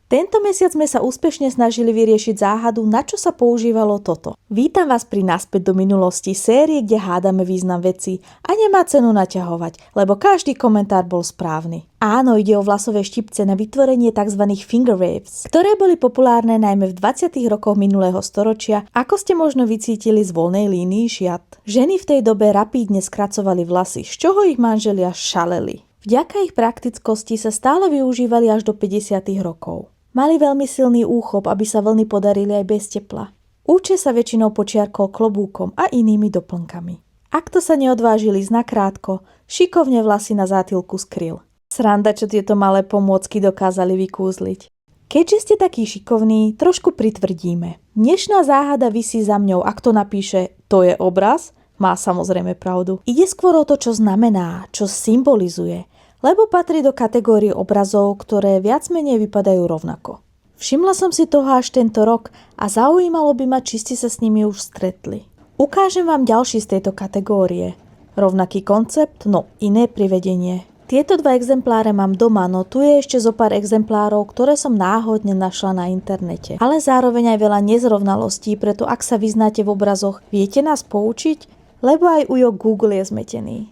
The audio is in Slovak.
Tento mesiac sme sa úspešne snažili vyriešiť záhadu, na čo sa používalo toto. Vítam vás pri Naspäť do minulosti série, kde hádame význam vecí a nemá cenu naťahovať, lebo každý komentár bol správny. Áno, ide o vlasové štipce na vytvorenie tzv. Finger waves, ktoré boli populárne najmä v 20. rokoch minulého storočia, ako ste možno vycítili z voľnej línii šiat. Ženy v tej dobe rapídne skracovali vlasy, z čoho ich manželia šaleli. Vďaka ich praktickosti sa stále využívali až do 50. rokov. Mali veľmi silný úchop, aby sa vlny podarili aj bez tepla. Úče sa väčšinou počiarkol klobúkom a inými doplnkami. Ak to sa neodvážili ísť nakrátko, šikovne vlasy na zátylku skryl. Sranda, čo tieto malé pomôcky dokázali vykúzliť. Keďže ste takí šikovní, trošku pritvrdíme. Dnešná záhada visí za mňou, ak to napíše "to je obraz", má samozrejme pravdu. Ide skôr o to, čo znamená, čo symbolizuje, lebo patrí do kategórie obrazov, ktoré viac menej vypadajú rovnako. Všimla som si toho až tento rok a zaujímalo by ma, či ste sa s nimi už stretli. Ukážem vám ďalší z tejto kategórie. Rovnaký koncept, no iné privedenie. Tieto dva exempláre mám doma, no tu je ešte zo pár exemplárov, ktoré som náhodne našla na internete. Ale zároveň aj veľa nezrovnalostí, preto ak sa vyznáte v obrazoch, viete nás poučiť? Lebo aj ujo Google je zmetený.